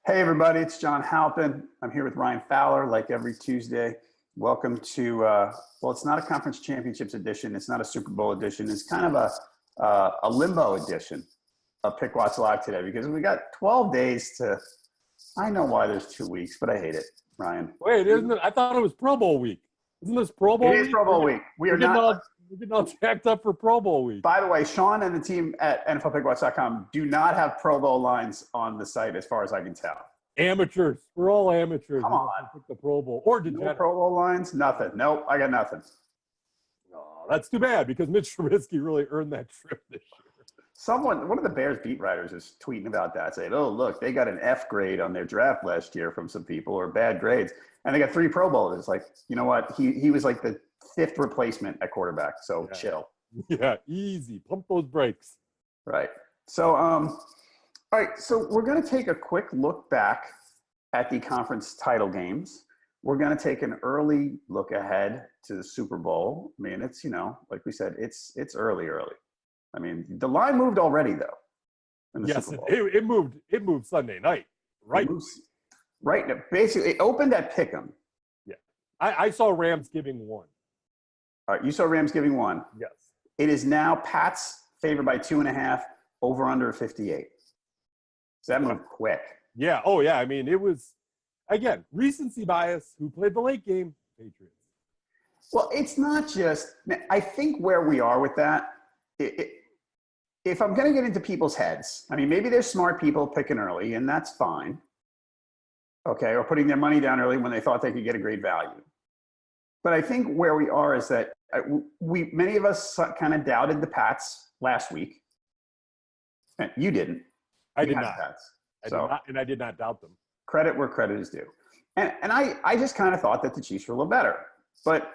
Hey everybody, it's John Halpin. I'm here with Ryan Fowler like every Tuesday. Welcome to, well, it's not a conference championships edition. It's not a Super Bowl edition. It's kind of a limbo edition of Pickwatch Live today because we got 12 days to, I know why there's 2 weeks, but I hate it, Ryan. Wait, isn't it? I thought it was Pro Bowl week. Isn't this Pro Bowl week? It is Pro Bowl week. We're getting all jacked up for Pro Bowl week. By the way, Sean and the team at NFLPickwatch.com do not have Pro Bowl lines on the site as far as I can tell. Amateurs. We're all amateurs. Come on. Pick the Pro Bowl. Or did no Pro Bowl lines? Nothing. Nope, I got nothing. Oh, that's too bad because Mitch Trubisky really earned that trip this year. One of the Bears beat writers is tweeting about that, saying, oh, look, they got an F grade on their draft last year from some people or bad grades. And they got 3 Pro Bowlers. Like, you know what? He was like the 5th replacement at quarterback. So yeah. Chill. Yeah, easy. Pump those brakes. Right. So, all right. So we're going to take a quick look back at the conference title games. We're going to take an early look ahead to the Super Bowl. I mean, it's, like we said, it's early. I mean, the line moved already though. In the Super Bowl. It moved Sunday night. Right. Right. Basically, it opened at Pick'em. Yeah. I saw Rams giving 1. All right. You saw Rams giving 1. Yes. It is now Pats favored by 2.5, over under 58. So that moved quick. Yeah. Oh, yeah. I mean, it was, again, recency bias. Who played the late game? Patriots. Well, it's not just – I think where we are with that, if I'm going to get into people's heads, I mean, maybe there's smart people picking early, and that's fine. Okay, or putting their money down early when they thought they could get a great value. But I think where we are is that many of us kind of doubted the Pats last week. And you didn't. I did not. I did not doubt them. Credit where credit is due. And I just kind of thought that the Chiefs were a little better. But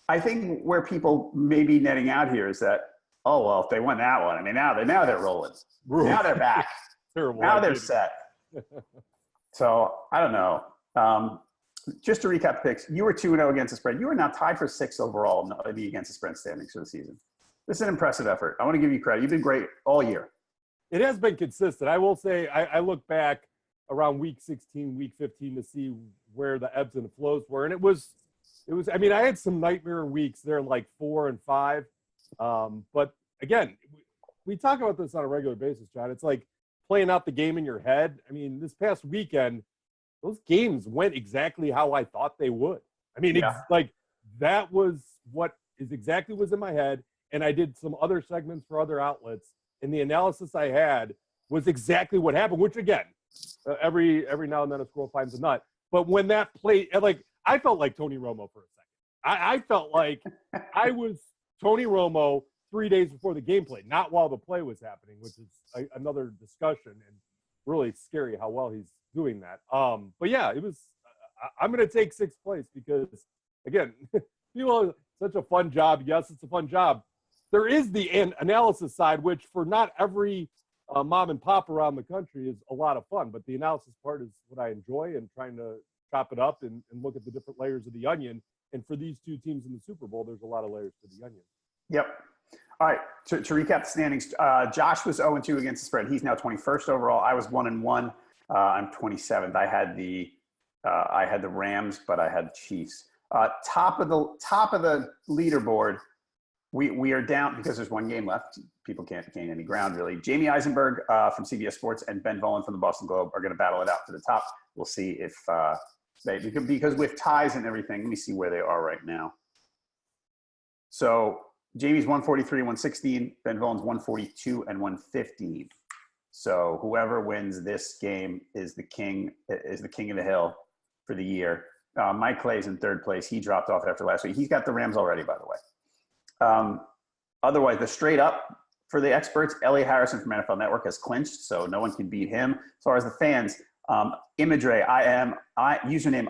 I think where people may be netting out here is that, oh, well, if they won that one, I mean, now they're rolling. Now they're back. Terrible. Now they're set. So, I don't know. Just to recap the picks, you were 2-0 against the spread. You are now tied for 6th overall in the against the spread standings for the season. This is an impressive effort. I want to give you credit. You've been great all year. It has been consistent. I will say I look back around week 16, week 15 to see where the ebbs and flows were. And it was, I mean, I had some nightmare weeks there, like 4 and 5. But again, we talk about this on a regular basis, John. It's like playing out the game in your head. I mean, this past weekend, those games went exactly how I thought they would. I mean, yeah. Like that was what is exactly was in my head. And I did some other segments for other outlets. And the analysis I had was exactly what happened, which again, every now and then a squirrel finds a nut. But when that play, like I felt like Tony Romo for a second. I felt like I was Tony Romo 3 days before the game play, not while the play was happening, which is another discussion and really scary how well he's doing that. But yeah, it was. I'm going to take 6th place because again, people, such a fun job. Yes, it's a fun job. There is the analysis side, which for not every mom and pop around the country is a lot of fun. But the analysis part is what I enjoy and trying to chop it up and look at the different layers of the onion. And for these 2 teams in the Super Bowl, there's a lot of layers to the onion. Yep. All right. To recap the standings, Josh was 0-2 against the spread. He's now 21st overall. I was 1-1. I'm 27th. I had the Rams, but I had the Chiefs. Top of the leaderboard. We are down because there's 1 game left. People can't gain any ground, really. Jamie Eisenberg from CBS Sports and Ben Volen from the Boston Globe are going to battle it out to the top. We'll see if because with ties and everything, let me see where they are right now. So Jamie's 143 and 116. Ben Volen's 142 and 115. So whoever wins this game is the king of the hill for the year. Mike Clay's in 3rd place. He dropped off after last week. He's got the Rams already, by the way. Otherwise, the straight up for the experts, Elliot Harrison from NFL Network has clinched, so no one can beat him. As far as the fans, Imidre, username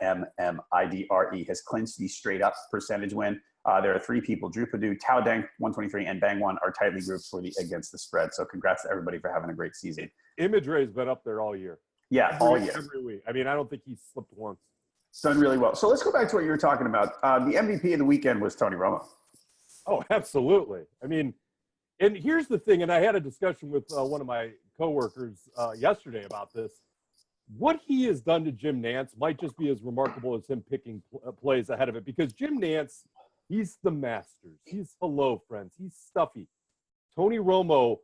IMMIDRE has clinched the straight up percentage win. There are 3 people, Drew Padu, Tao Deng, 123, and Bang One are tightly grouped for the against the spread. So congrats to everybody for having a great season. Imidre has been up there all year. Yeah, all year. Every week. I mean, I don't think he's slipped once. Done really well. So let's go back to what you were talking about. The MVP of the weekend was Tony Romo. Oh, absolutely. I mean, and here's the thing, and I had a discussion with one of my coworkers yesterday about this. What he has done to Jim Nance might just be as remarkable as him picking plays ahead of it, because Jim Nance, he's the Masters. He's hello, friends. He's stuffy. Tony Romo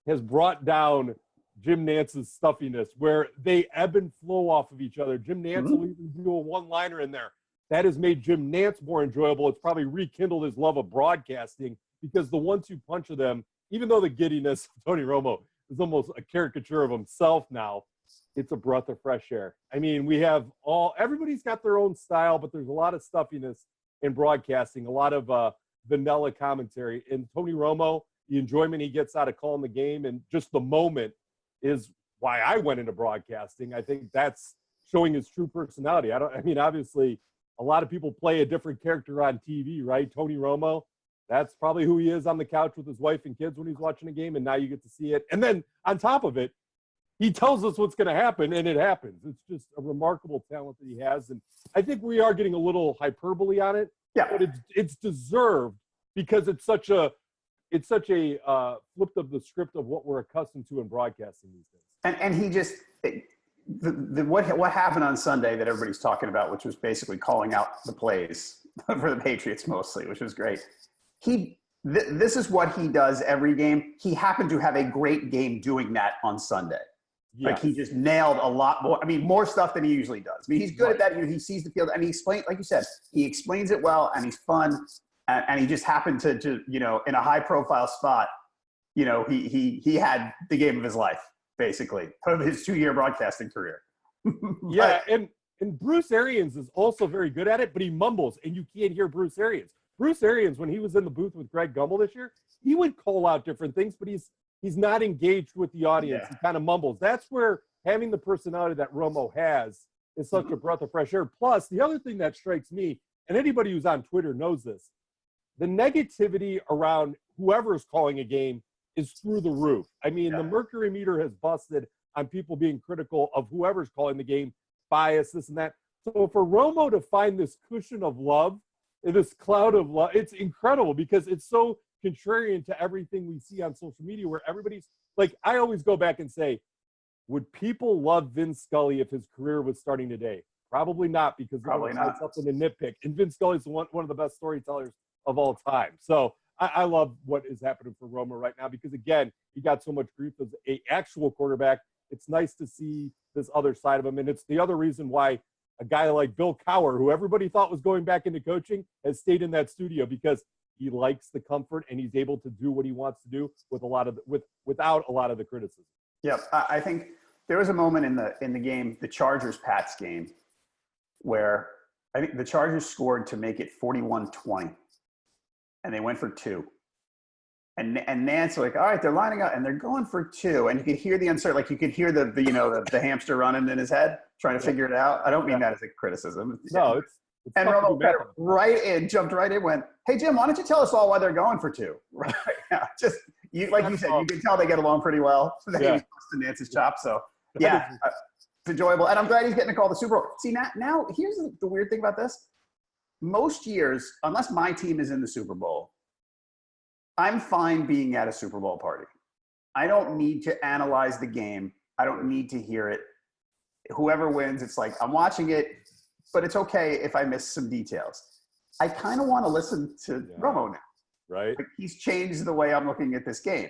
has brought down Jim Nance's stuffiness, where they ebb and flow off of each other. Jim Nance will even do a one-liner in there. That has made Jim Nance more enjoyable. It's probably rekindled his love of broadcasting, because the 1-2 punch of them, even though the giddiness of Tony Romo is almost a caricature of himself now, it's a breath of fresh air. I mean, we have everybody's got their own style, but there's a lot of stuffiness in broadcasting, a lot of vanilla commentary. And Tony Romo, the enjoyment he gets out of calling the game and just the moment is why I went into broadcasting. I think that's showing his true personality. I mean, obviously, a lot of people play a different character on TV, right? Tony Romo, that's probably who he is on the couch with his wife and kids when he's watching a game, and now you get to see it. And then on top of it, he tells us what's going to happen, and it happens. It's just a remarkable talent that he has, and I think we are getting a little hyperbole on it. Yeah, but it's deserved, because it's such a flip of the script of what we're accustomed to in broadcasting these days. And he just what happened on Sunday that everybody's talking about, which was basically calling out the plays for the Patriots mostly, which was great. This is what he does every game. He happened to have a great game doing that on Sunday. Yes. Like, he just nailed a lot more. I mean, more stuff than he usually does. I mean, he's good at that. He sees the field, and he explains, like you said, he explains it well, and he's fun. And he just happened to in a high-profile spot, he had the game of his life, basically, of his 2-year broadcasting career. Yeah, and Bruce Arians is also very good at it, but he mumbles, and you can't hear Bruce Arians. Bruce Arians, when he was in the booth with Greg Gumbel this year, he would call out different things, but he's not engaged with the audience. Yeah. He kind of mumbles. That's where having the personality that Romo has is such a breath of fresh air. Plus, the other thing that strikes me, and anybody who's on Twitter knows this, the negativity around whoever is calling a game is through the roof. I mean, the mercury meter has busted on people being critical of whoever's calling the game, bias, this and that. So for Romo to find this cushion of love, this cloud of love, it's incredible, because it's so contrarian to everything we see on social media, where everybody's like, I always go back and say, would people love Vince Scully if his career was starting today? Probably not, because probably not something to nitpick. And Vince Scully's one of the best storytellers of all time. So I love what is happening for Romo right now, because again, he got so much grief as an actual quarterback. It's nice to see this other side of him. And it's the other reason why a guy like Bill Cowher, who everybody thought was going back into coaching, has stayed in that studio, because he likes the comfort and he's able to do what he wants to do without a lot of the criticism. Yeah, I think there was a moment in the game, the Chargers-Pats game, where I think the Chargers scored to make it 41-20. And they went for 2. And Nance, like, all right, they're lining up, and they're going for 2. And you could hear the uncertainty, like you could hear the hamster running in his head, trying to figure it out. I don't mean that as a criticism. No, it's and Romo jumped right in, went, hey, Jim, why don't you tell us all why they're going for 2? Right. Yeah, just, you said, you can tell they get along pretty well. So he was busting Nance's chop. So, yeah, it's enjoyable. And I'm glad he's getting to call the Super Bowl. See, now here's the weird thing about this. Most years, unless my team is in the Super Bowl, I'm fine being at a Super Bowl party. I don't need to analyze the game. I don't need to hear it. Whoever wins, it's like I'm watching it, but it's okay if I miss some details. I kind of want to listen to Romo now. Right. Like, he's changed the way I'm looking at this game.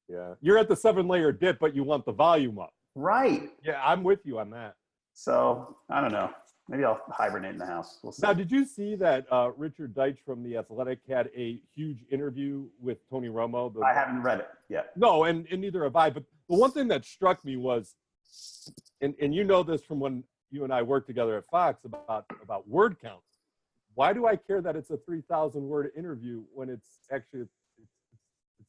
Yeah. You're at the 7-layer dip, but you want the volume up. Right. Yeah, I'm with you on that. So, I don't know. Maybe I'll hibernate in the house. We'll see. Now, did you see that Richard Deitch from The Athletic had a huge interview with Tony Romo? I haven't read it yet. No, and neither have I. But the one thing that struck me was, and you know this from when you and I worked together at Fox about word count. Why do I care that it's a 3,000-word interview when it's actually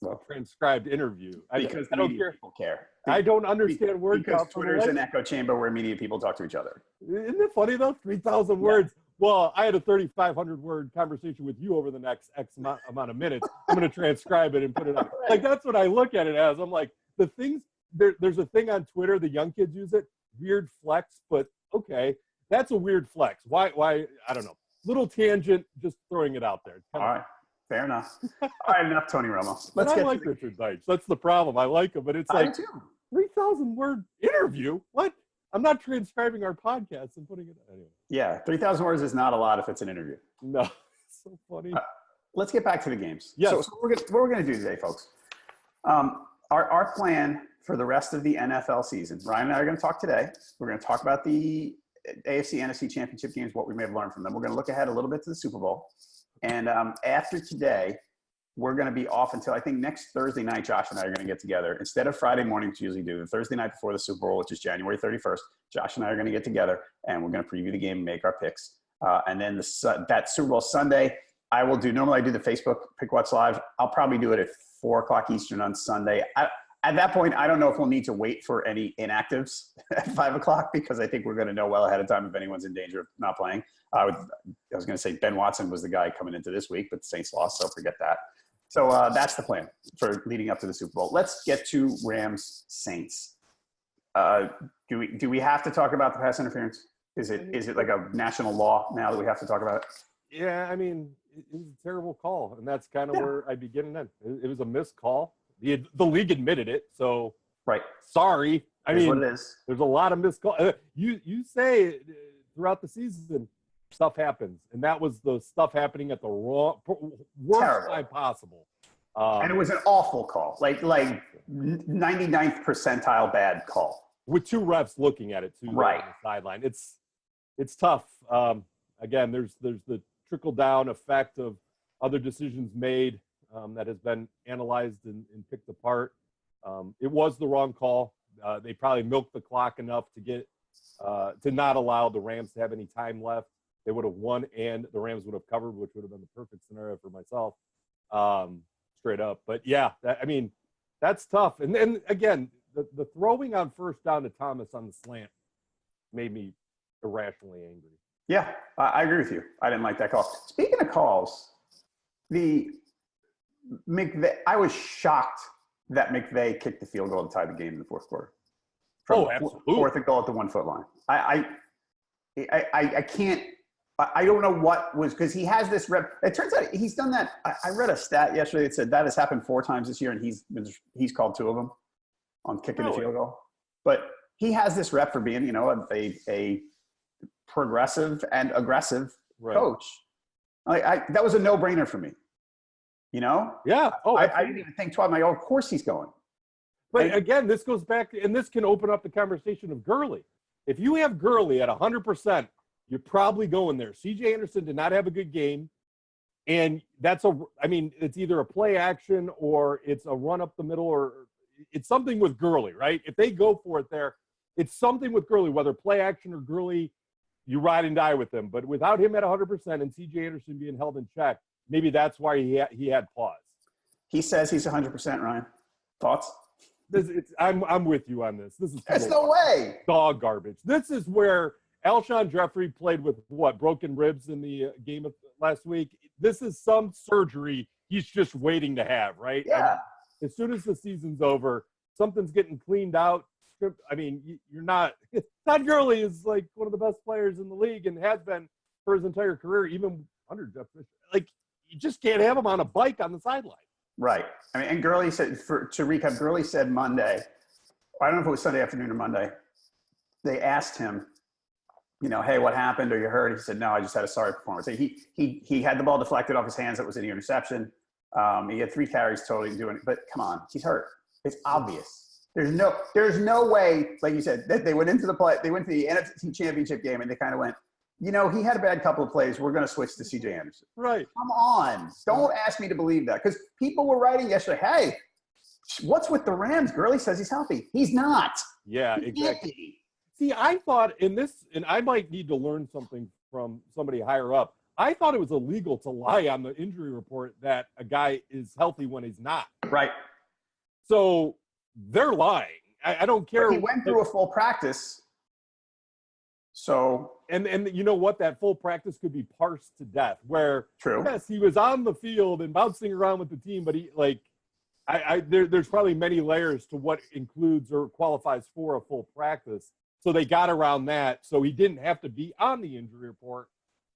a transcribed interview? Because I don't care. I don't understand word count. Because Twitter's an echo chamber where media people talk to each other. Isn't it funny, though? 3,000 words. Well, I had a 3,500-word conversation with you over the next X amount of minutes. I'm going to transcribe it and put it up. Like, that's what I look at it as. I'm like, the things, there's a thing on Twitter, the young kids use it, weird flex, but okay, that's a weird flex. Why, I don't know. Little tangent, just throwing it out there. All right. Fair enough. All right, enough Tony Romo. I like Richard Deitch. That's the problem. I like him, but it's like, 3,000-word interview? What? I'm not transcribing our podcast and putting it anyway. Yeah, 3,000 words is not a lot if it's an interview. No, it's so funny. Let's get back to the games. Yes. So what we're going to do today, folks, our plan for the rest of the NFL season, Ryan and I are going to talk today. We're going to talk about the AFC, NFC championship games, what we may have learned from them. We're going to look ahead a little bit to the Super Bowl. And after today, we're going to be off until I think next Thursday night, Josh and I are going to get together. Instead of Friday morning, which we usually do, the Thursday night before the Super Bowl, which is January 31st, Josh and I are going to get together and we're going to preview the game and make our picks. And then that Super Bowl Sunday, normally I do the Facebook Pickwatch Live. I'll probably do it at 4 o'clock Eastern on Sunday. At that point, I don't know if we'll need to wait for any inactives at 5 o'clock because I think we're going to know well ahead of time if anyone's in danger of not playing. I was going to say Ben Watson was the guy coming into this week, but the Saints lost, so forget that. So that's the plan for leading up to the Super Bowl. Let's get to Rams Saints. Do we have to talk about the pass interference? Is it like a national law now that we have to talk about it? Yeah, I mean, it was a terrible call, and that's kind of where I'd be getting in. It was a missed call. The league admitted it, so right. Sorry. I mean, what it is. There's a lot of missed calls. You say throughout the season stuff happens, and that was the stuff happening at the worst time possible. And it was an awful call, like 99th percentile bad call. With two refs looking at it too, right on the sideline. It's tough. Again, there's the trickle down effect of other decisions made that has been analyzed and picked apart. It was the wrong call. They probably milked the clock enough to get to not allow the Rams to have any time left. They would have won, and the Rams would have covered, which would have been the perfect scenario for myself, straight up. But yeah, that's tough. And then again, the throwing on first down to Thomas on the slant made me irrationally angry. Yeah, I agree with you. I didn't like that call. Speaking of calls, I was shocked that McVay kicked the field goal to tie the game in the fourth quarter. Absolutely. Fourth and goal at the 1 foot line. I can't. I don't know what was, because he has this rep. It turns out he's done that. I read a stat yesterday that said that has happened 4 times this year, and he's called 2 of them on kicking the field goal. But he has this rep for being, a progressive and aggressive coach. That was a no-brainer for me. Yeah. I didn't even think twice. Of course he's going. But again, this goes back, and this can open up the conversation of Gurley. If you have Gurley at 100%, you're probably going there. C.J. Anderson did not have a good game, and it's either a play action or it's a run up the middle, or it's something with Gurley, right? If they go for it there, it's something with Gurley, whether play action or Gurley, you ride and die with him. But without him at 100% and C.J. Anderson being held in check, maybe that's why he had pause. He says he's 100%, Ryan. Thoughts? I'm with you on this. There's no way. Dog garbage. This is where Alshon Jeffrey played with broken ribs in the game of last week. This is some surgery he's just waiting to have, right? Yeah. As soon as the season's over, something's getting cleaned out. I mean, you're not. Todd Gurley is like one of the best players in the league and has been for his entire career, even under Jeff Fisher. Like, you just can't have him on a bike on the sideline. Right. I mean, and Gurley said, to recap, Gurley said Monday, I don't know if it was Sunday afternoon or Monday, they asked him, hey, what happened? Are you hurt? He said, no, I just had a sorry performance. He had the ball deflected off his hands. That was an interception. He had 3 carries totally doing it. But come on, he's hurt. It's obvious. There's no way, like you said, that they went into the NFC Championship game and they kind of went, he had a bad couple of plays. We're going to switch to C.J. Anderson. Right. Come on. Don't ask me to believe that. Because people were writing yesterday, hey, what's with the Rams? Gurley says he's healthy. He's not. Yeah, exactly. See, I thought and I might need to learn something from somebody higher up. I thought it was illegal to lie on the injury report that a guy is healthy when he's not. Right. So they're lying. I don't care. But he went through a full practice. So and you know what? That full practice could be parsed to death. Where true. Yes, he was on the field and bouncing around with the team, but there's probably many layers to what includes or qualifies for a full practice. So they got around that. So he didn't have to be on the injury report.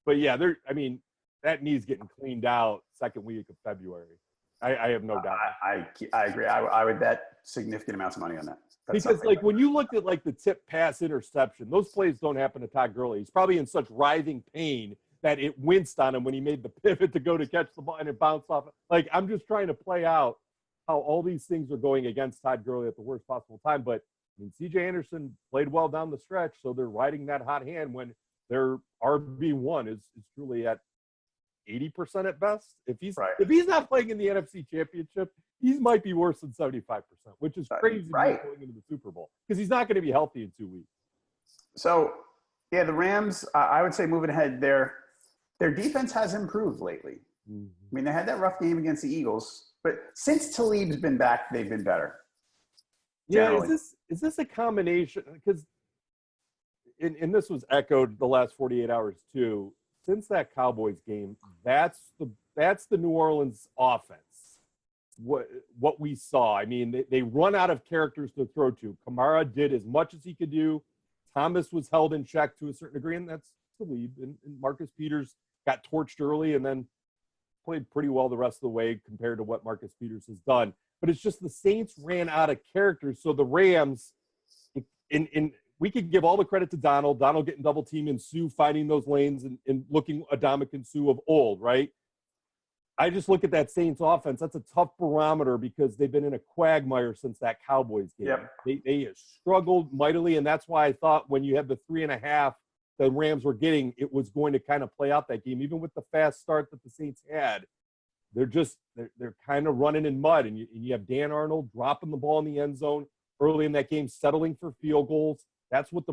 But yeah, that knee's getting cleaned out second week of February. I have no doubt. I agree. I would bet significant amounts of money on that. Because like when you looked at like the tip pass interception, those plays don't happen to Todd Gurley. He's probably in such writhing pain that it winced on him when he made the pivot to go to catch the ball and it bounced off. Like, I'm just trying to play out how all these things are going against Todd Gurley at the worst possible time. But I mean, CJ Anderson played well down the stretch, so they're riding that hot hand when their RB1 is truly at 80% at best. If he's not playing in the NFC Championship, he might be worse than 75%, which is crazy going into the Super Bowl because he's not going to be healthy in 2 weeks. So, yeah, the Rams, I would say moving ahead, their defense has improved lately. Mm-hmm. I mean, they had that rough game against the Eagles, but since Talib's been back, they've been better. Generally. Yeah, is this a combination? Because, and this was echoed the last 48 hours too. Since that Cowboys game, that's the New Orleans offense. What we saw. I mean, they run out of characters to throw to. Kamara did as much as he could do. Thomas was held in check to a certain degree, and that's the lead. And Marcus Peters got torched early and then played pretty well the rest of the way compared to what Marcus Peters has done. But it's just the Saints ran out of characters. So the Rams, we could give all the credit to Donald getting double teamed and Sue finding those lanes and looking Adamakin Sue of old, right? I just look at that Saints offense. That's a tough barometer because they've been in a quagmire since that Cowboys game. Yep. They struggled mightily, and that's why I thought when you had the 3.5 the Rams were getting, it was going to kind of play out that game. Even with the fast start that the Saints had, they're kind of running in mud, and you have Dan Arnold dropping the ball in the end zone early in that game, settling for field goals. That's what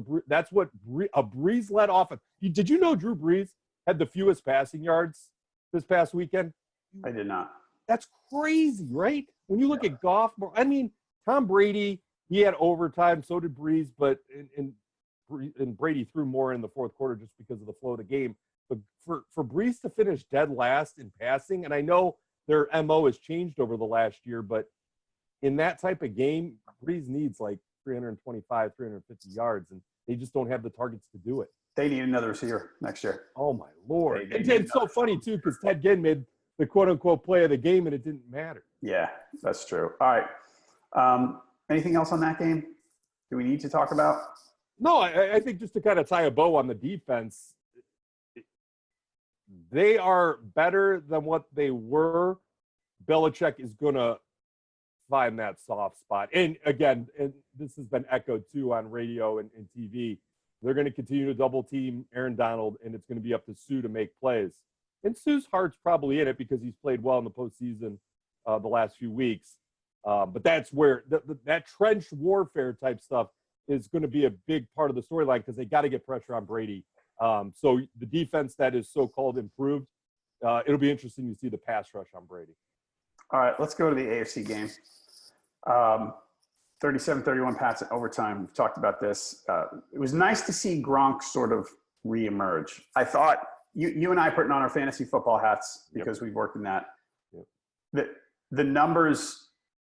a Breeze-led offense. Did you know Drew Brees had the fewest passing yards this past weekend? I did not. That's crazy, right? When you look at Goff, I mean, Tom Brady, he had overtime, so did Breeze, but and Brady threw more in the fourth quarter just because of the flow of the game. But for Breeze to finish dead last in passing, and I know their MO has changed over the last year, but in that type of game, Breeze needs like 325, 350 yards, and they just don't have the targets to do it. They need another receiver next year. Oh, my Lord. It's so funny, too, because Ted Ginn made the quote-unquote play of the game, and it didn't matter. Yeah, that's true. All right. Anything else on that game do we need to talk about? No, I think just to kind of tie a bow on the defense, they are better than what they were. Belichick is going to find that soft spot. And, again, and this has been echoed, too, on radio and TV. They're going to continue to double-team Aaron Donald, and it's going to be up to Sue to make plays. And Sue's heart's probably in it because he's played well in the postseason the last few weeks. But that's where that trench warfare type stuff is going to be a big part of the storyline because they got to get pressure on Brady. So the defense that is so-called improved, it'll be interesting to see the pass rush on Brady. All right, let's go to the AFC game. 37-31 Pats in overtime. We've talked about this. It was nice to see Gronk sort of reemerge. I thought you and I putting on our fantasy football hats because we've worked in that. Yep. The numbers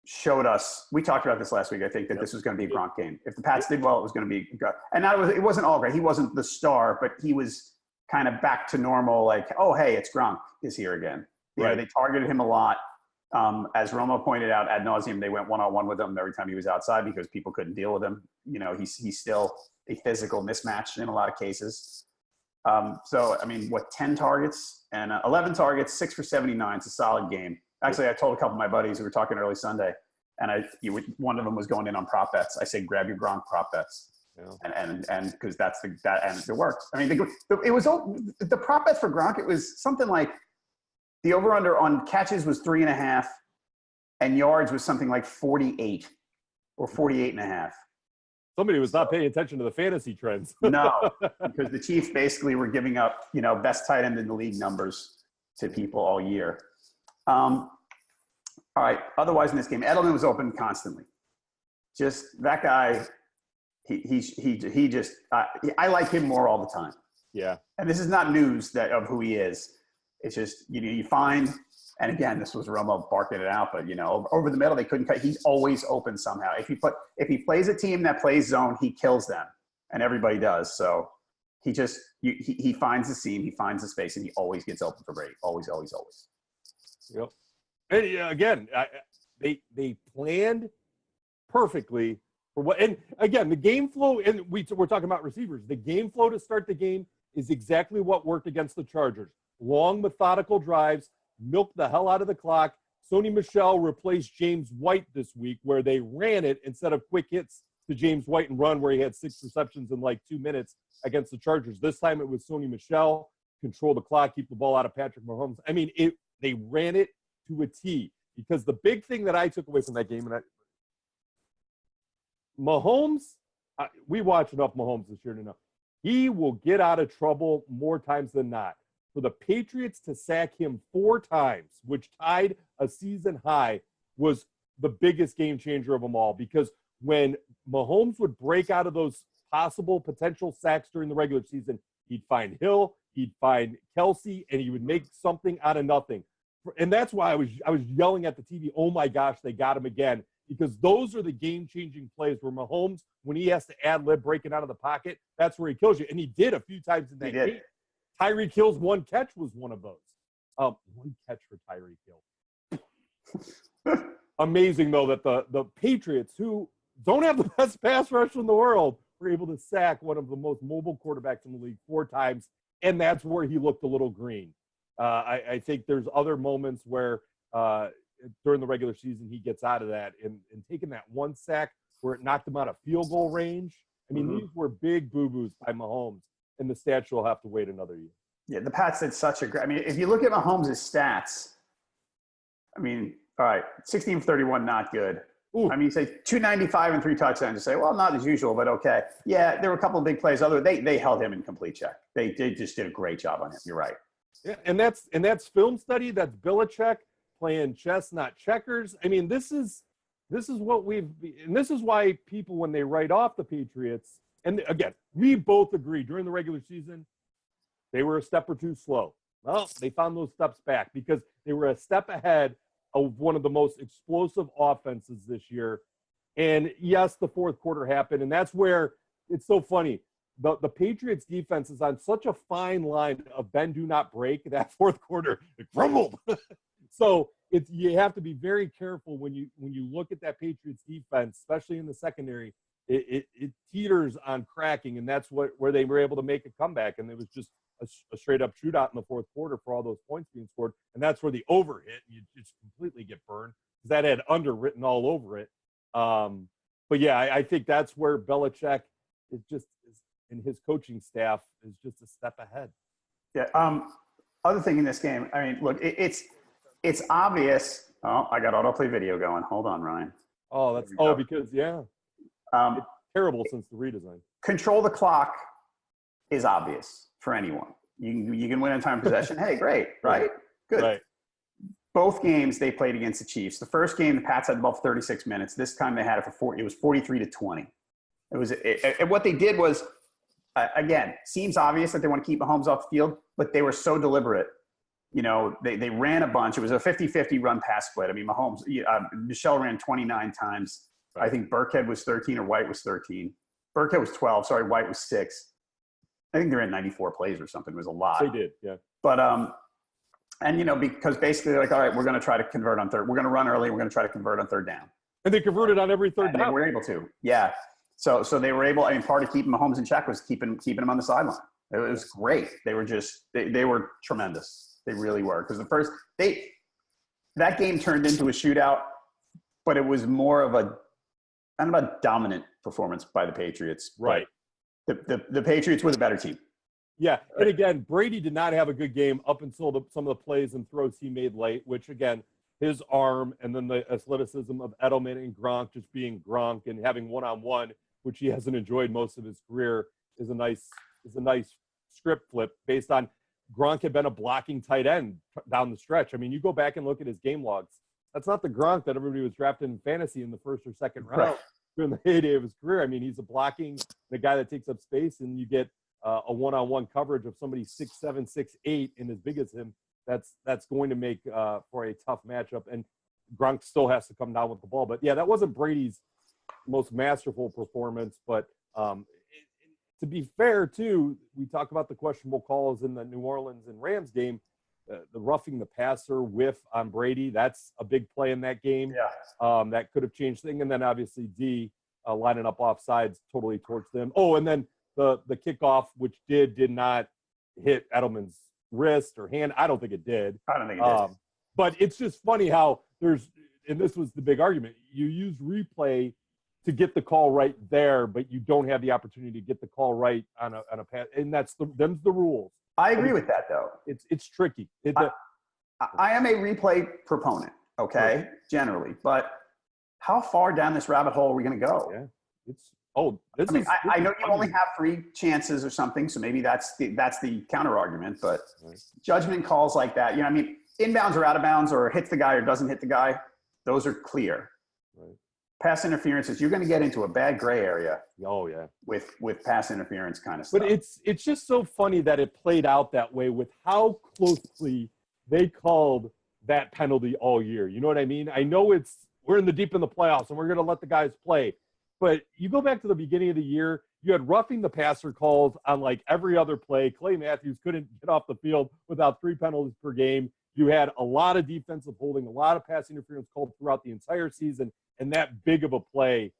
showed us. We talked about this last week. I think that this was going to be a Gronk game. If the Pats did well, it was going to be good. And it wasn't all great. He wasn't the star, but he was kind of back to normal. Like, oh, hey, it's Gronk is here again. Right. They targeted him a lot. As Romo pointed out ad nauseum, they went one-on-one with him every time he was outside because people couldn't deal with him. He's still a physical mismatch in a lot of cases. So, I mean, 10 targets and 11 targets, 6 for 79. It's a solid game. Actually, I told a couple of my buddies who were talking early Sunday, and one of them was going in on prop bets. I said, grab your Gronk prop bets. Yeah. And because and it worked. I mean, it was the prop bets for Gronk. It was something like the over-under on catches was 3.5 and yards was something like 48 or 48.5. Somebody was not paying attention to the fantasy trends. No, because the Chiefs basically were giving up, best tight end in the league numbers to people all year. All right. Otherwise in this game, Edelman was open constantly. Just that guy, he just I like him more all the time. Yeah. And this is not news of who he is. It's just, you find, and again, this was Romo barking it out, but over the middle, they couldn't cut. He's always open somehow. If he plays a team that plays zone, he kills them, and everybody does. So he just, he finds the seam, he finds the space, and he always gets open for Brady. Always, always, always. Yep. And again, they planned perfectly for what. And again, the game flow, and we're talking about receivers. The game flow to start the game is exactly what worked against the Chargers. Long, methodical drives, milk the hell out of the clock. Sony Michel replaced James White this week, where they ran it instead of quick hits to James White and run, where he had 6 receptions in like 2 minutes against the Chargers. This time it was Sony Michel, control the clock, keep the ball out of Patrick Mahomes. I mean, they ran it to a T, because the big thing that I took away from that game, and Mahomes, we watch enough Mahomes this year to know he will get out of trouble more times than not. For the Patriots to sack him 4 times, which tied a season high, was the biggest game changer of them all, because when Mahomes would break out of those possible potential sacks during the regular season, he'd find Hill, he'd find Kelsey, and he would make something out of nothing. And that's why I was yelling at the TV, oh my gosh, they got him again, because those are the game-changing plays where Mahomes, when he has to ad-lib breaking out of the pocket, that's where he kills you. And he did a few times in that game. Tyreek Hill's one catch was one of those. One catch for Tyreek Hill. Amazing, though, that the Patriots, who don't have the best pass rush in the world, were able to sack one of the most mobile quarterbacks in the league 4 times, and that's where he looked a little green. I think there's other moments where during the regular season he gets out of that, and taking that 1 sack where it knocked him out of field goal range. I mean, these were big boo-boos by Mahomes, and the stats will have to wait another year. Yeah, the Pats did such a great – I mean, if you look at Mahomes' stats, I mean, all right, 16 for 31, not good. Ooh. I mean, you say 295 and 3 touchdowns. You say, well, not as usual, but okay. Yeah, there were a couple of big plays. They held him in complete check. They just did a great job on him. You're right. Yeah, and that's film study. That's Belichick playing chess, not checkers. I mean, this is what and this is why people, when they write off the Patriots, and again, we both agree during the regular season, they were a step or 2 slow. Well, they found those steps back because they were a step ahead of one of the most explosive offenses this year. And yes, the fourth quarter happened, and that's where it's so funny. The Patriots defense is on such a fine line of bend, do not break. That fourth quarter, it crumbled. So you have to be very careful when you look at that Patriots defense, especially in the secondary. It teeters on cracking, and that's where they were able to make a comeback. And it was just a straight up shootout in the fourth quarter for all those points being scored. And that's where the over hit, and you just completely get burned because that had under written all over it. But yeah, I think that's where Belichick and his coaching staff is just a step ahead. Yeah. Other thing in this game, I mean, look, it's obvious. Oh, I got autoplay video going. Hold on, Ryan. Oh, because it's terrible since the redesign. Control the clock is obvious for anyone. You can win on time possession. Hey, great, right? Good. Right. Both games they played against the Chiefs. The first game, the Pats had the ball for 36 minutes. This time they had it for 40. It was 43-20. What they did was, again, seems obvious that they want to keep Mahomes off the field, but they were so deliberate. You know, they ran a bunch. It was a 50-50 run pass split. I mean, Mahomes, Michelle ran 29 times. Right. I think Burkhead was 13 or White was 13. Burkhead was 12. Sorry, White was 6. I think they ran 94 plays or something. It was a lot. They did, yeah. But, and, you know, because basically they're like, all right, we're going to try to convert on third. We're going to run early. We're going to try to convert on third down. And they converted on every third down. They were able to, yeah. So they were able, I mean, part of keeping Mahomes in check was keeping him on the sideline. It was great. They were just, they were tremendous. They really were. Because that game turned into a shootout, but it was more of a dominant performance by the Patriots. Right. The Patriots were the better team. Yeah. And again, Brady did not have a good game up until some of the plays and throws he made late, which again, his arm and then the athleticism of Edelman and Gronk just being Gronk and having one-on-one, which he hasn't enjoyed most of his career, is a nice script flip based on Gronk had been a blocking tight end down the stretch. I mean, you go back and look at his game logs. That's not the Gronk that everybody was drafted in fantasy in the first or second round. Right. During the heyday of his career. I mean, he's the guy that takes up space, and you get a one-on-one coverage of somebody 6'7", 6'8", and as big as him. That's going to make for a tough matchup. And Gronk still has to come down with the ball. But yeah, that wasn't Brady's most masterful performance. But to be fair, too, we talk about the questionable calls in the New Orleans and Rams game. the roughing the passer whiff on Brady. That's a big play in that game. Yeah. That could have changed things. And then obviously D lining up offsides totally torched them. Oh, and then the kickoff, which did not hit Edelman's wrist or hand. I don't think it did. I don't think it did. But it's just funny how there's, and this was the big argument, you use replay to get the call right there, but you don't have the opportunity to get the call right on a pass. And them's the rules. I agree with that, though. It's tricky. I am a replay proponent, okay, right. Generally. But how far down this rabbit hole are we going to go? Yeah. I know you only have 3 chances or something, so maybe that's the counter argument. But judgment calls like that, inbounds or out of bounds or hits the guy or doesn't hit the guy, those are clear. Right. Pass interferences, you're going to get into a bad gray area. Oh yeah, with pass interference kind of stuff. But it's just so funny that it played out that way with how closely they called that penalty all year. You know what I mean? I know we're in the playoffs and we're going to let the guys play. But you go back to the beginning of the year, you had roughing the passer calls on like every other play. Clay Matthews couldn't get off the field without 3 penalties per game. You had a lot of defensive holding, a lot of pass interference called throughout the entire season, and that big of a play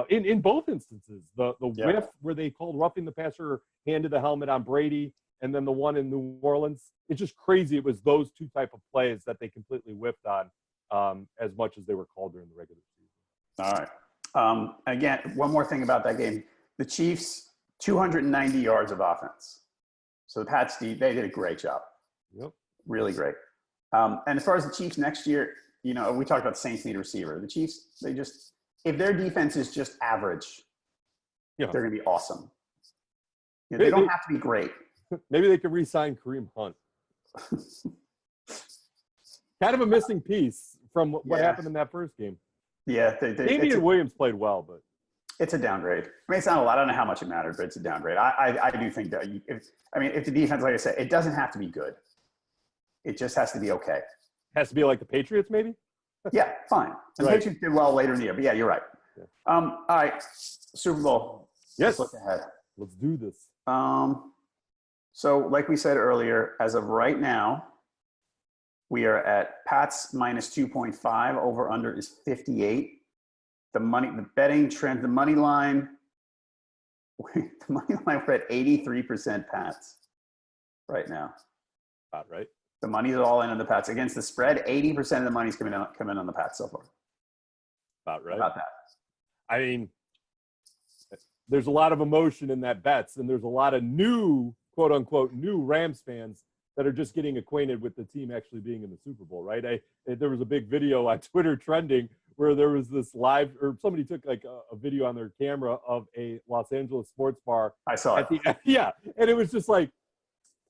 in both instances. The whiff where they called roughing the passer, handed the helmet on Brady, and then the one in New Orleans. It's just crazy. It was those 2 type of plays that they completely whiffed on as much as they were called during the regular season. All right. Again, one more thing about that game. The Chiefs, 290 yards of offense. So the Pats, they did a great job. Yep. Really great. And as far as the Chiefs next year, we talked about the Saints need a receiver. The Chiefs, if their defense is just average, they're going to be awesome. They don't have to be great. Maybe they could re-sign Kareem Hunt. Kind of a missing piece from what happened in that first game. Yeah. Damian Williams played well, but it's a downgrade. I mean, it's not a lot. I don't know how much it mattered, but it's a downgrade. I do think that if the defense, like I said, it doesn't have to be good. It just has to be okay. Has to be like the Patriots, maybe? Yeah, fine. And the Patriots did well later in the year, but yeah, you're right. Yeah. All right, Super Bowl. Yes. Let's look ahead. Let's do this. So like we said earlier, as of right now, we are at Pats minus 2.5. Over under is 58. The betting trend, the money line, we're at 83% Pats right now. About right. The money's all in on the Pats. Against the spread, 80% of the money's coming in on the Pats so far. About right. About that. I mean, there's a lot of emotion in that bets, and there's a lot of new, quote unquote, new Rams fans that are just getting acquainted with the team actually being in the Super Bowl, right? There was a big video on Twitter trending where there was this live, or somebody took like a video on their camera of a Los Angeles sports bar. I saw it. Yeah, and it was just like,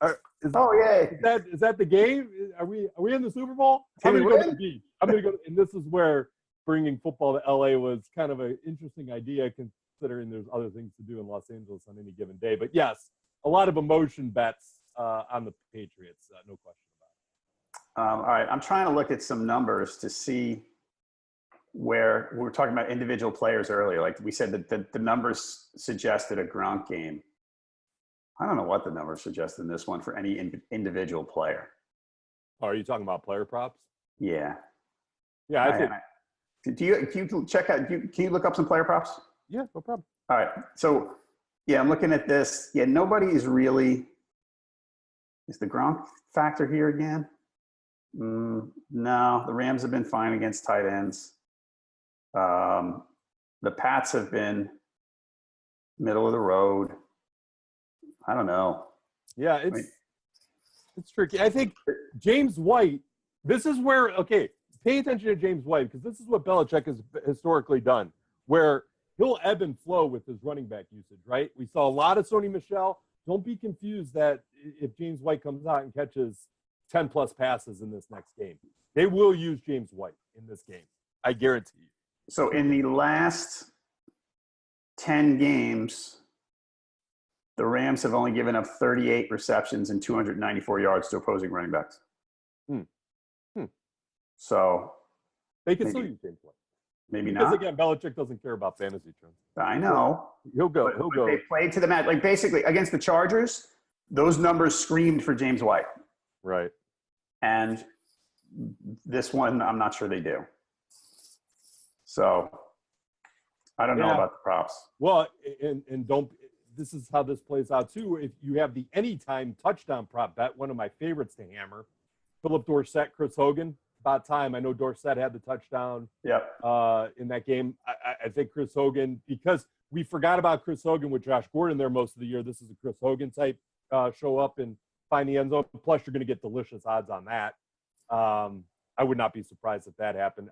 is that the game? Are we in the Super Bowl? I'm going to go to the beach. I'm going to go. And this is where bringing football to LA was kind of an interesting idea, considering there's other things to do in Los Angeles on any given day. But yes, a lot of emotion bets on the Patriots, no question about it. All right, I'm trying to look at some numbers to see where we were talking about individual players earlier. Like we said that the numbers suggested a Gronk game. I don't know what the numbers suggest in this one for any individual player. Oh, are you talking about player props? Yeah. Yeah, I think. Can you check out? Can you look up some player props? Yeah, no problem. All right. So, yeah, I'm looking at this. Yeah, nobody is really. Is the Gronk factor here again? No, the Rams have been fine against tight ends. The Pats have been middle of the road. I don't know. Yeah, it's tricky. I think James White, this is where, okay, pay attention to James White, because this is what Belichick has historically done, where he'll ebb and flow with his running back usage, right? We saw a lot of Sony Michel. Don't be confused that if James White comes out and catches 10-plus passes in this next game, they will use James White in this game. I guarantee you. So in the last 10 games, the Rams have only given up 38 receptions and 294 yards to opposing running backs. So they can still use James White. Maybe because not. Because, again, Belichick doesn't care about fantasy trends. I know. He'll go. But they played to the match. Like, basically, against the Chargers, those numbers screamed for James White. Right. And this one, I'm not sure they do. So I don't know about the props. Well, and don't. This is how this plays out too. If you have the anytime touchdown prop bet, one of my favorites to hammer, Philip Dorsett, Chris Hogan. About time. I know Dorsett had the touchdown. Yep. In that game. I think Chris Hogan, because we forgot about Chris Hogan with Josh Gordon there most of the year. This is a Chris Hogan type show up and find the end zone. Plus, you're going to get delicious odds on that. I would not be surprised if that happened.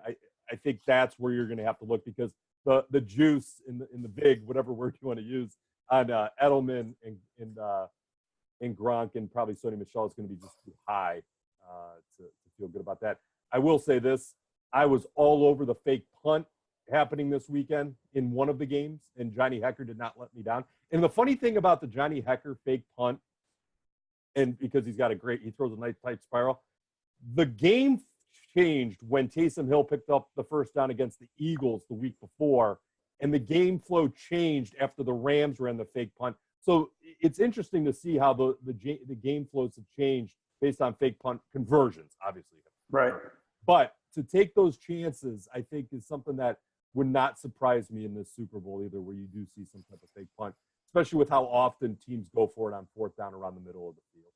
I think that's where you're going to have to look, because the juice in the big, whatever word you want to use, on Edelman and Gronk and probably Sonny Michel is going to be just too high to feel good about that. I will say this. I was all over the fake punt happening this weekend in one of the games, and Johnny Hecker did not let me down. And the funny thing about the Johnny Hecker fake punt, and because he throws a nice tight spiral, the game changed when Taysom Hill picked up the first down against the Eagles the week before, and the game flow changed after the Rams ran the fake punt. So it's interesting to see how the game flows have changed based on fake punt conversions, obviously. Right. But to take those chances, I think, is something that would not surprise me in this Super Bowl either, where you do see some type of fake punt, especially with how often teams go for it on fourth down around the middle of the field.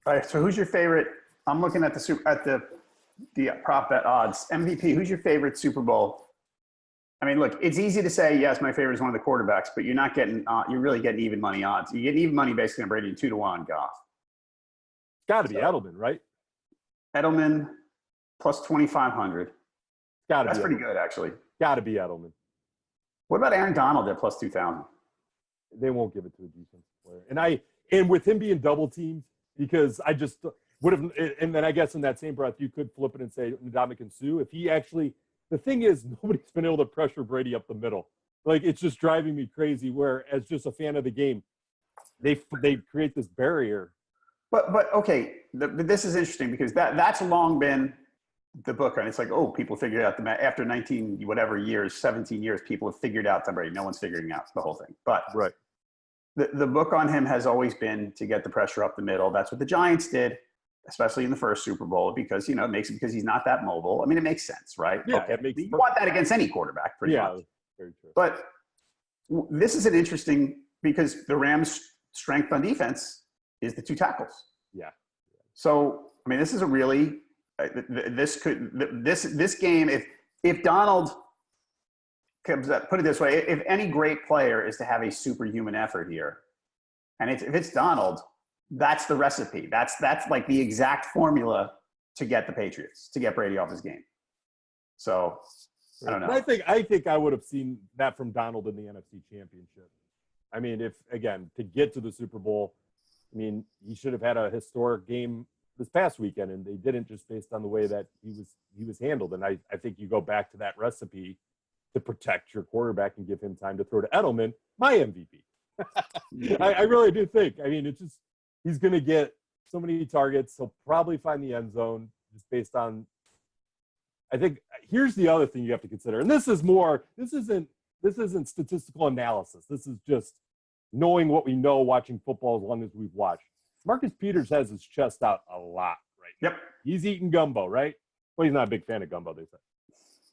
All right. So who's your favorite? I'm looking at the prop bet odds. MVP, who's your favorite Super Bowl? I mean, look, it's easy to say, yes, my favorite is one of the quarterbacks, but you're not getting, you're really getting even money odds. You get even money basically on Brady and 2-1 Goff. Got to be Edelman, right? Edelman plus 2,500. That's pretty good, actually. Got to be Edelman. What about Aaron Donald at plus 2,000? They won't give it to a defensive player. And with him being double teamed, because I just would have, and then I guess in that same breath, you could flip it and say Ndamukong Suh. If he actually, the thing is, nobody's been able to pressure Brady up the middle. Like, it's just driving me crazy, where as just a fan of the game, they create this barrier. But okay, this is interesting, because that's long been the book, and it's like, oh, people figured out after 19 whatever years, 17 years, people have figured out Tom Brady. No one's figuring out the whole thing. But right, the book on him has always been to get the pressure up the middle. That's what the Giants did, especially in the first Super Bowl, because it makes it, because he's not that mobile. I mean, it makes sense, right? Yeah, okay. It makes you want that against any quarterback, pretty much. Very true. But this is an interesting, because the Rams' strength on defense is the two tackles. Yeah. So I mean, this is a really this game, if Donald comes up, put it this way, if any great player is to have a superhuman effort here, and if it's Donald, that's the recipe. That's like the exact formula to get the Patriots, to get Brady off his game. So I don't know. I think I would have seen that from Donald in the NFC Championship. I mean, if, again, to get to the Super Bowl, I mean, he should have had a historic game this past weekend, and they didn't, just based on the way that he was handled. And I think you go back to that recipe to protect your quarterback and give him time to throw to Edelman, my MVP. I really do think. I mean, it's just, he's going to get so many targets. He'll probably find the end zone just based on, I think, here's the other thing you have to consider. And this isn't statistical analysis. This is just knowing what we know, watching football as long as we've watched. Marcus Peters has his chest out a lot right now. Yep. He's eating gumbo, right? Well, he's not a big fan of gumbo, they say.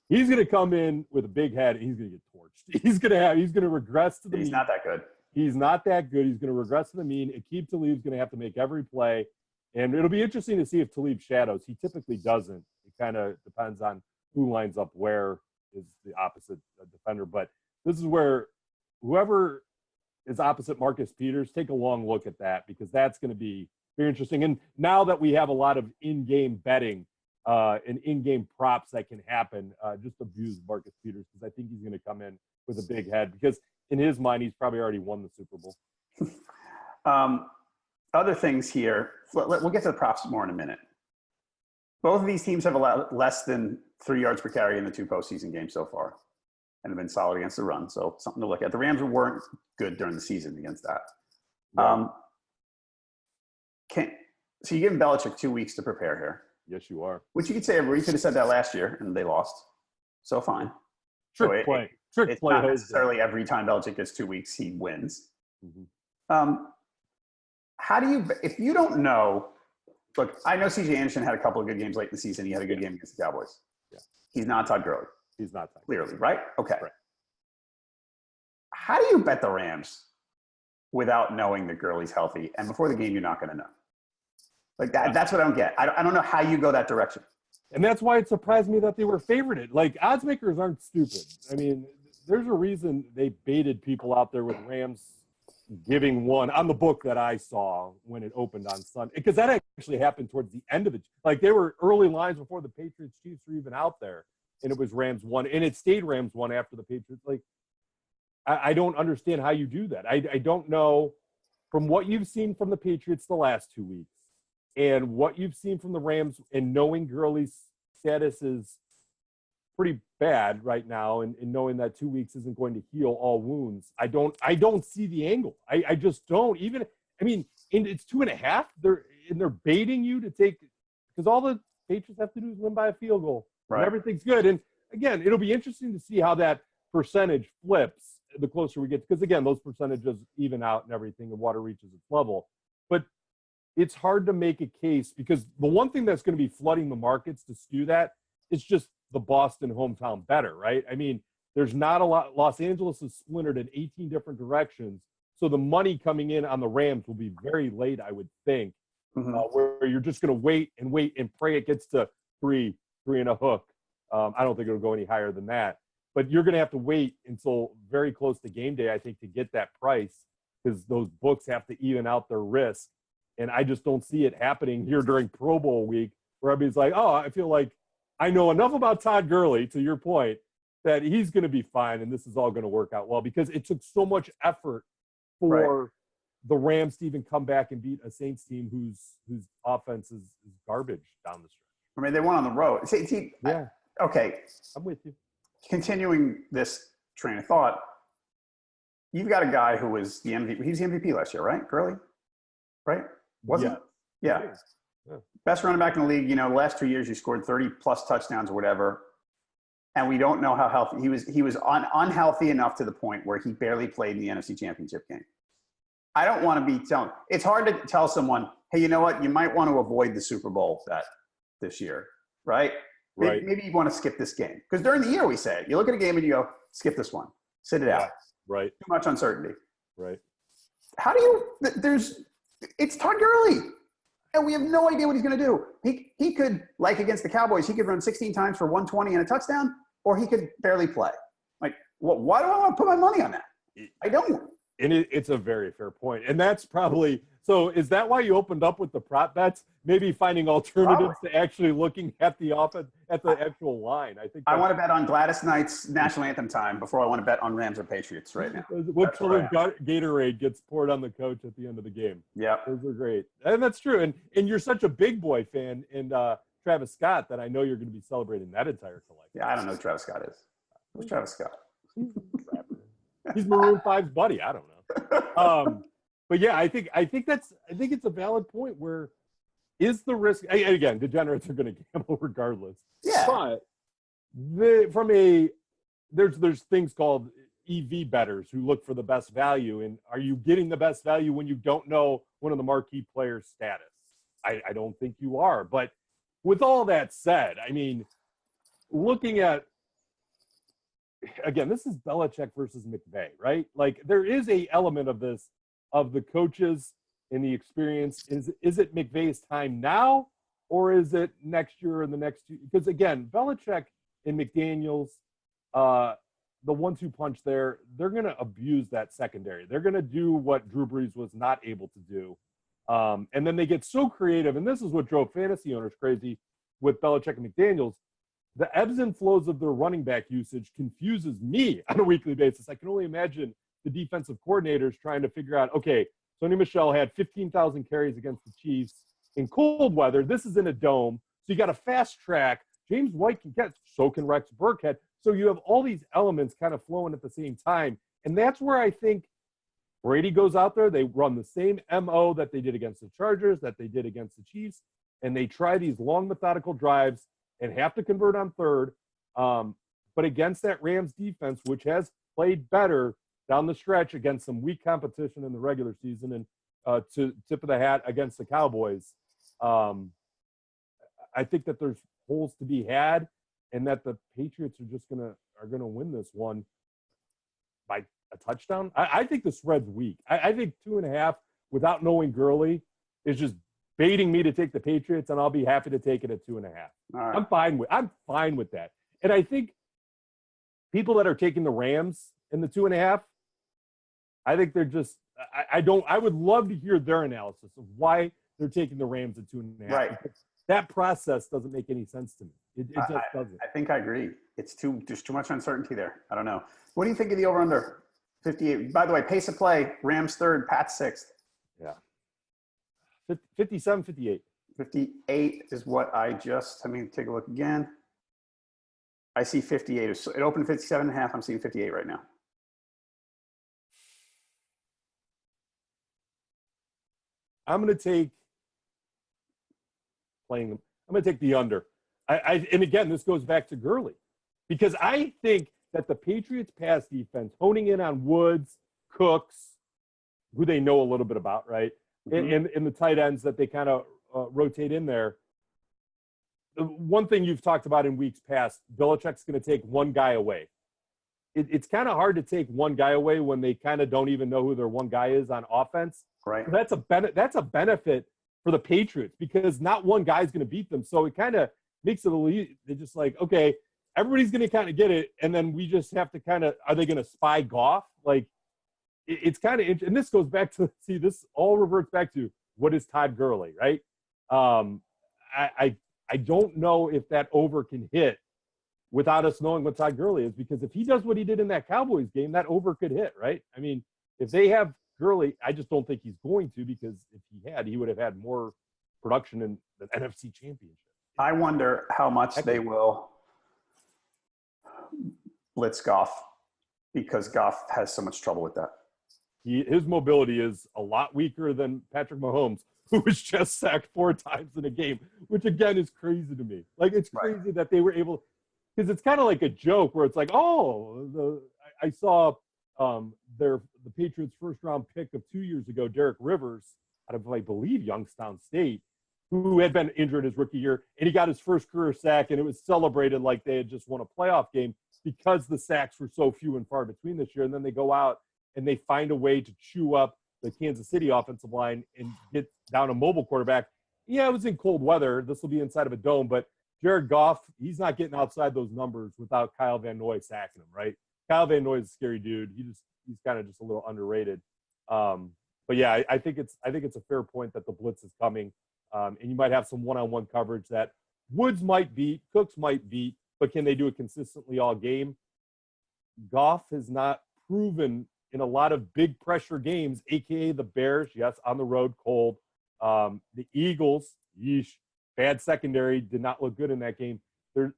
He's going to come in with a big head, and he's going to get torched. He's going to regress to the mean. He's not that good. He's not that good. He's going to regress to the mean. Aqib Talib's going to have to make every play. And it'll be interesting to see if Talib shadows. He typically doesn't. It kind of depends on who lines up where is the opposite defender. But this is where whoever is opposite Marcus Peters, take a long look at that, because that's going to be very interesting. And now that we have a lot of in-game betting and in-game props that can happen, just abuse Marcus Peters, because I think he's going to come in with a big head, because in his mind, he's probably already won the Super Bowl. Other things here, we'll get to the props more in a minute. Both of these teams have allowed less than 3 yards per carry in the 2 postseason games so far, and have been solid against the run. So something to look at. The Rams weren't good during the season against that. Right. So you're giving Belichick 2 weeks to prepare here. Yes, you are. Which you could say, you could have said that last year, and they lost. So fine. Trick play. It's not necessarily every time Belichick gets 2 weeks, he wins. Mm-hmm. How do you, if you don't know Look, I know C.J. Anderson had a couple of good games late in the season. He had a good game against the Cowboys. Yeah. He's not Todd Gurley. He's not Todd. Clearly, right? Okay. Right. How do you bet the Rams without knowing that Gurley's healthy? And before the game, you're not going to know. Like that. That's what I don't get. I don't know how you go that direction. And that's why it surprised me that they were favorited. Like, odds makers aren't stupid. I mean, there's a reason they baited people out there with Rams giving one on the book that I saw when it opened on Sunday. Because that actually happened towards the end of it. Like, they were early lines before the Patriots Chiefs were even out there. And it was Rams one. And it stayed Rams one after the Patriots. Like, I don't understand how you do that. I don't know from what you've seen from the Patriots the last 2 weeks and what you've seen from the Rams and knowing Gurley's status is pretty bad right now and knowing that 2 weeks isn't going to heal all wounds. I don't see the angle. I just don't. Even, I mean, and it's 2.5. They're baiting you to take, because all the Patriots have to do is win by a field goal. Right. And everything's good. And again, it'll be interesting to see how that percentage flips the closer we get, because again, those percentages even out and everything, and water reaches its level. But it's hard to make a case, because the one thing that's going to be flooding the markets to skew that is just the Boston hometown better, right? I mean, there's not a lot. Los Angeles is splintered in 18 different directions. So the money coming in on the Rams will be very late, I would think, where you're just going to wait and pray it gets to three and a hook. I don't think it'll go any higher than that. But you're going to have to wait until very close to game day, I think, to get that price, because those books have to even out their risk. And I just don't see it happening here during Pro Bowl week, where everybody's like, oh, I feel like I know enough about Todd Gurley, to your point, that he's going to be fine and this is all going to work out well, because it took so much effort for the Rams to even come back and beat a Saints team whose offense is garbage down the stretch. I mean, they won on the road. Okay. I'm with you. Continuing this train of thought, you've got a guy who was the MVP. He was the MVP last year, right? Gurley, right? Wasn't it? Yeah. Best running back in the league. You know, the last 2 years, he scored 30-plus touchdowns or whatever. And we don't know how healthy he was. He was unhealthy enough to the point where he barely played in the NFC Championship game. I don't want to be telling. It's hard to tell someone, hey, you know what? You might want to avoid the Super Bowl this year, right? Maybe you want to skip this game. Because during the year, we say it. You look at a game and you go, skip this one. Sit it out. Right. Too much uncertainty. Right. How do you – it's Todd Gurley. And we have no idea what he's going to do. He could, like against the Cowboys, he could run 16 times for 120 and a touchdown, or he could barely play. Like, why do I want to put my money on that? I don't. And it's a very fair point. And that's probably – so is that why you opened up with the prop bets? Maybe finding alternatives to actually looking at the offense, at the actual line. I want to bet on Gladys Knight's national anthem time before I want to bet on Rams or Patriots right now. What color Gatorade gets poured on the coach at the end of the game? Yeah, those are great, and that's true. And you're such a big boy fan, and Travis Scott, that I know you're going to be celebrating that entire collection. Yeah, I don't know who Travis Scott is. Who's Travis Scott? He's Maroon 5's buddy. I don't know. But yeah, I think it's a valid point. Where is the risk? Again, degenerates are going to gamble regardless. Yeah. But there's things called EV bettors who look for the best value. And are you getting the best value when you don't know one of the marquee players' status? I don't think you are. But with all that said, I mean, looking at, again, this is Belichick versus McVay, right? Like, there is a element of this, of the coaches and the experience. Is it McVay's time now, or is it next year and the next two? Because again, Belichick and McDaniels, the 1-2 punch there, they're going to abuse that secondary. They're going to do what Drew Brees was not able to do. And then they get so creative, and this is what drove fantasy owners crazy with Belichick and McDaniels. The ebbs and flows of their running back usage confuses me on a weekly basis. I can only imagine the defensive coordinators trying to figure out, okay, Sony Michel had 15,000 carries against the Chiefs in cold weather. This is in a dome. So you got a fast track. James White can get, so can Rex Burkhead. So you have all these elements kind of flowing at the same time. And that's where I think Brady goes out there. They run the same MO that they did against the Chargers, that they did against the Chiefs. And they try these long methodical drives and have to convert on third. But against that Rams defense, which has played better down the stretch against some weak competition in the regular season, and to tip of the hat against the Cowboys, I think that there's holes to be had, and that the Patriots are just gonna win this one by a touchdown. I think the spread's weak. I think 2.5 without knowing Gurley is just baiting me to take the Patriots, and I'll be happy to take it at 2.5. Right. I'm fine with that. And I think people that are taking the Rams in the 2.5, I think they're just I would love to hear their analysis of why they're taking the Rams at 2.5. Right. That process doesn't make any sense to me. It just doesn't. I think I agree. There's too much uncertainty there. I don't know. What do you think of the over-under? 58. By the way, pace of play, Rams 3rd, Pats 6th. Yeah. 57, 58. 58 is what let me take a look again. I see 58. It opened 57.5. I'm seeing 58 right now. I'm going to take the under. And again, this goes back to Gurley, because I think that the Patriots pass defense, honing in on Woods, Cooks, who they know a little bit about, right? Mm-hmm. And the tight ends that they kind of rotate in there. The one thing you've talked about in weeks past, Belichick's going to take one guy away. It's kind of hard to take one guy away when they kind of don't even know who their one guy is on offense. Right. So that's a benefit for the Patriots, because not one guy's going to beat them. So it kind of makes it they're just like, okay, everybody's going to kind of get it, and then we just have to kind of, are they going to spy Goff? Like, it's kind of, and this goes back to, this all reverts back to, what is Todd Gurley, right? I don't know if that over can hit without us knowing what Todd Gurley is, because if he does what he did in that Cowboys game, that over could hit, right? I mean, if they have Gurley, I just don't think he's going to, because if he would have had more production in the NFC Championship. I wonder how much they will blitz Goff, because Goff has so much trouble with that. His mobility is a lot weaker than Patrick Mahomes, who was just sacked 4 times in a game, which again is crazy to me. Like, it's crazy that they were able, because it's kind of like a joke where it's like, I saw the Patriots' first-round pick of 2 years ago, Derek Rivers, out of, I believe, Youngstown State, who had been injured his rookie year, and he got his first career sack, and it was celebrated like they had just won a playoff game, because the sacks were so few and far between this year. And then they go out and they find a way to chew up the Kansas City offensive line and get down a mobile quarterback. Yeah, it was in cold weather. This will be inside of a dome, but Jared Goff, he's not getting outside those numbers without Kyle Van Noy sacking him, right? Kyle Van Noy is a scary dude. He's kind of just a little underrated. But yeah, I think it's a fair point that the blitz is coming, and you might have some one-on-one coverage that Woods might beat, Cooks might beat, but can they do it consistently all game? Goff has not proven in a lot of big pressure games, a.k.a. the Bears, yes, on the road, cold. The Eagles, bad secondary, did not look good in that game. You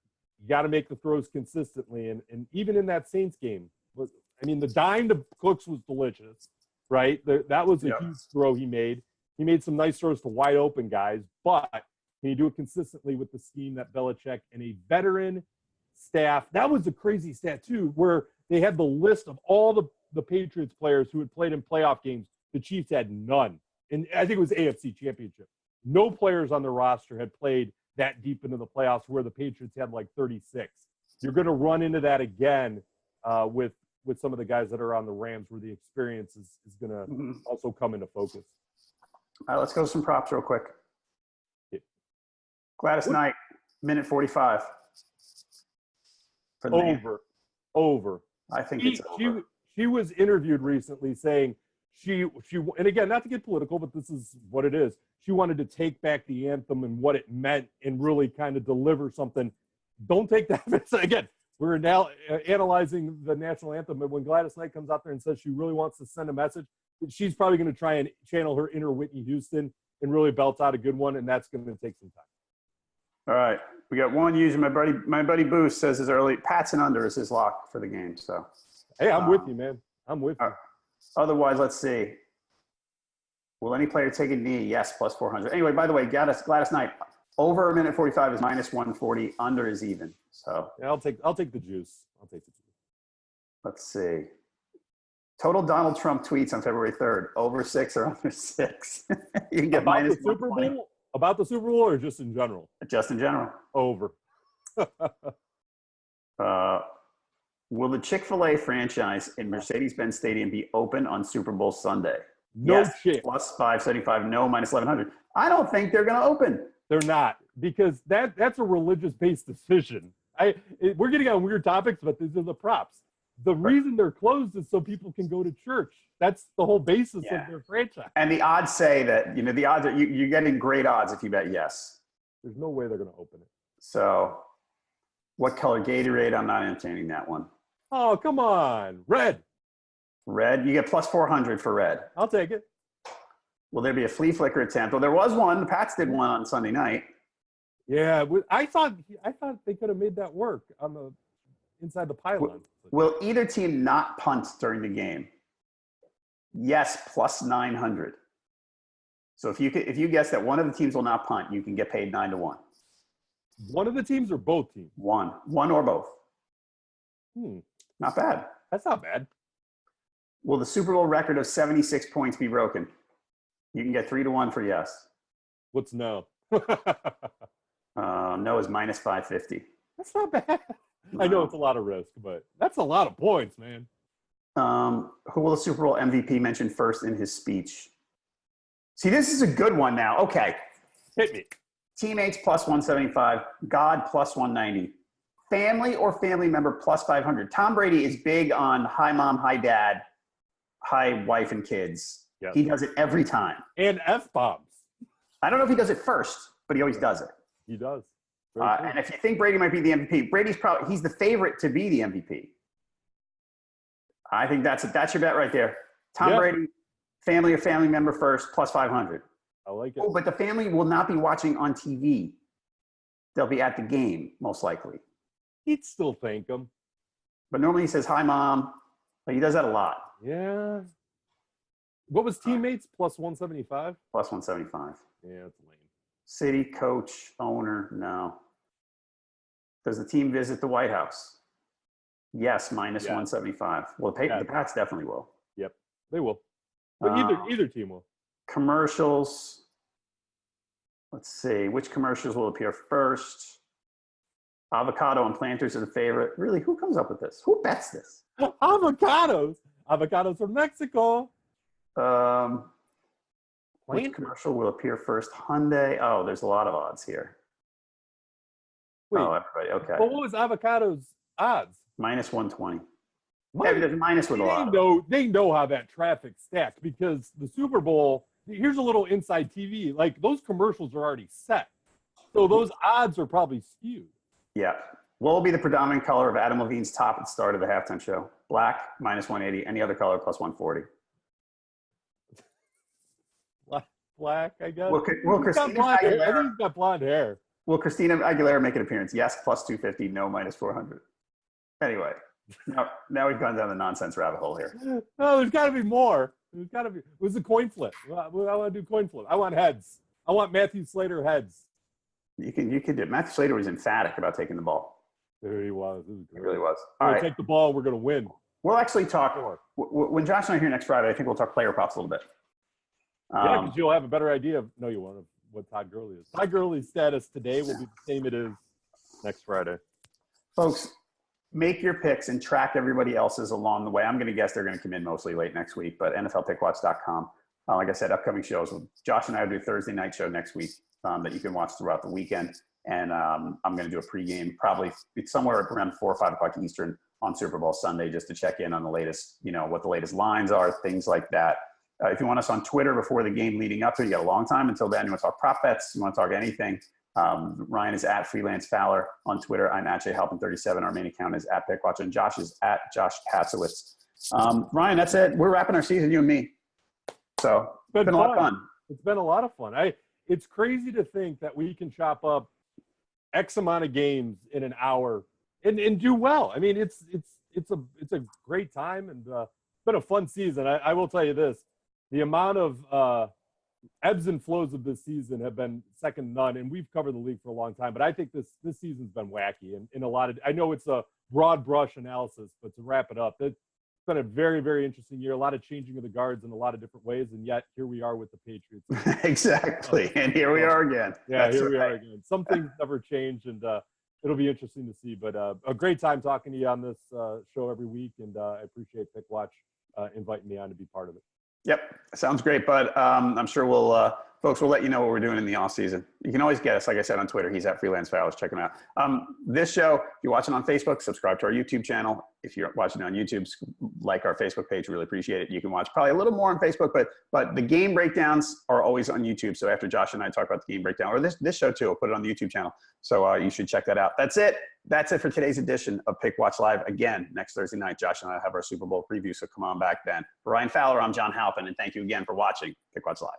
got to make the throws consistently. And even in that Saints game, the dime to Cooks was delicious, right? That was a huge throw he made. He made some nice throws to wide open guys, but can you do it consistently with the scheme that Belichick and a veteran staff? That was a crazy stat, too, where they had the list of all the Patriots players who had played in playoff games. The Chiefs had none. And I think it was AFC Championship. No players on the roster had played that deep into the playoffs, where the Patriots had like 36. You're going to run into that again with some of the guys that are on the Rams, where the experience is going to also come into focus. All right, let's go to some props real quick. Gladys Knight, minute 45. For the over. I think it's over. She was interviewed recently saying she and again, not to get political, but this is what it is. She wanted to take back the anthem and what it meant and really kind of deliver something. Don't take that. Again, we're now analyzing the national anthem, but when Gladys Knight comes out there and says she really wants to send a message, she's probably going to try and channel her inner Whitney Houston and really belt out a good one, and that's going to take some time. All right, we got one user. My buddy Boost says his early Pats and under is his lock for the game. So, hey, I'm with you, man. I'm with you. Otherwise, let's see. Will any player take a knee? Yes, plus 400. Anyway, by the way, Gladys Knight, over a minute 45 is minus 140. Under is even. So yeah, I'll take the juice. Let's see. Total Donald Trump tweets on February 3rd. Over 6 or under 6. You can get minus Super Bowl. About the Super Bowl or just in general? Just in general. Over. Will the Chick-fil-A franchise in Mercedes-Benz Stadium be open on Super Bowl Sunday? No Yes, chance. plus 575. No, minus 1100. I don't think they're going to open. They're not, because that's a religious-based decision. We're getting on weird topics, but these are the props. The reason they're closed is so people can go to church. That's the whole basis of their franchise. And the odds say that, the odds are you're getting great odds if you bet yes. There's no way they're going to open it. So what color Gatorade? I'm not entertaining that one. Oh, come on. Red. Red? You get plus 400 for red. I'll take it. Will there be a flea flicker attempt? Well, there was one. The Pats did one on Sunday night. Yeah, I thought they could have made that work on the inside the pylon. Will either team not punt during the game? Yes, plus 900. So if you guess that one of the teams will not punt, you can get paid 9-1. One of the teams or both teams? One or both. Not bad. That's not bad. Will the Super Bowl record of 76 points be broken? You can get 3-1 for yes. What's no? No is minus 550. That's not bad. I know it's a lot of risk, but that's a lot of points, man. Who will the Super Bowl MVP mention first in his speech? See, this is a good one now. Okay. Hit me. Teammates plus 175. God plus 190. Family or family member plus 500. Tom Brady is big on hi mom, hi dad, hi wife and kids. Yep. He does it every time. And F-bombs. I don't know if he does it first, but he always does it. He does. And if you think Brady might be the MVP, he's the favorite to be the MVP. I think that's your bet right there. Tom Brady, family or family member first, plus 500. I like it. Oh, but the family will not be watching on TV. They'll be at the game, most likely. He'd still thank him. But normally he says, hi, Mom. But he does that a lot. Yeah. What was teammates? Plus 175? Plus 175. Yeah, that's lame. City, coach, owner, no. Does the team visit the White House? Yes, minus 175. Well, the Pats definitely will. Yep, they will. But either team will. Commercials. Let's see. Which commercials will appear first? Avocado and planters are the favorite. Really, who comes up with this? Who bets this? Avocados. Avocados from Mexico. Which commercial will appear first? Hyundai. Oh, there's a lot of odds here. Wait, everybody. Okay. But what was avocado's odds? Minus 120. There's a minus with a lot. They know how that traffic stacked, because the Super Bowl, here's a little inside TV, like those commercials are already set. So those odds are probably skewed. Yeah. What will be the predominant color of Adam Levine's top at the start of the halftime show? Black, minus 180. Any other color, plus 140. Black, I guess. Will Christina Aguilera, I think he's got blonde hair. Will Christina Aguilera make an appearance? Yes, plus 250. No, minus 400. Anyway, now we've gone down the nonsense rabbit hole here. No, there's got to be more. There's got to be. It was a coin flip. I want to do coin flip. I want heads. I want Matthew Slater heads. You can do. Matthew Slater was emphatic about taking the ball. There he was. He really was. All right, take the ball. We're going to win. We'll actually talk when Josh and I are here next Friday. I think we'll talk player props a little bit. Yeah, because you'll have a better idea of. No, you won't. What Todd Gurley is. Todd Gurley's status today will be the same it is next Friday. Folks, make your picks and track everybody else's along the way. I'm going to guess they're going to come in mostly late next week, but NFLPickwatch.com. Like I said, upcoming shows. Josh and I will do a Thursday night show next week that you can watch throughout the weekend. And I'm going to do a pregame, probably it's somewhere around 4 or 5 o'clock Eastern on Super Bowl Sunday, just to check in on the latest, what the latest lines are, things like that. If you want us on Twitter before the game leading up to it, you got a long time until then. You want to talk prop bets, you want to talk anything. Ryan is at Freelance Fowler on Twitter. I'm at JHalpin37. Our main account is at Pickwatch, and Josh is at Josh Katzowitz. Ryan, that's it. We're wrapping our season, you and me. So it's been a lot of fun. It's been a lot of fun. It's crazy to think that we can chop up X amount of games in an hour and do well. I mean, it's a great time, and it's been a fun season. I will tell you this. The amount of ebbs and flows of this season have been second to none, and we've covered the league for a long time. But I think this season's been wacky, and in a lot of. I know it's a broad brush analysis, but to wrap it up, been a very, very interesting year. A lot of changing of the guards in a lot of different ways, and yet here we are with the Patriots. Exactly, and here we are again. Yeah, That's here we right. are again. Some things never change, and it'll be interesting to see. But a great time talking to you on this show every week, and I appreciate Pickwatch inviting me on to be part of it. Yep, sounds great, bud. I'm sure folks will let you know what we're doing in the off season. You can always get us, like I said, on Twitter. He's at Freelance Fowlers. Check him out. This show, if you're watching on Facebook, subscribe to our YouTube channel. If you're watching on YouTube, like our Facebook page. Really appreciate it. You can watch probably a little more on Facebook, but the game breakdowns are always on YouTube. So after Josh and I talk about the game breakdown, or this show too, I'll put it on the YouTube channel. So you should check that out. That's it. That's it for today's edition of Pickwatch Live. Again, next Thursday night, Josh and I have our Super Bowl preview, so come on back then. For Ryan Fowler, I'm John Halpin, and thank you again for watching Pickwatch Live.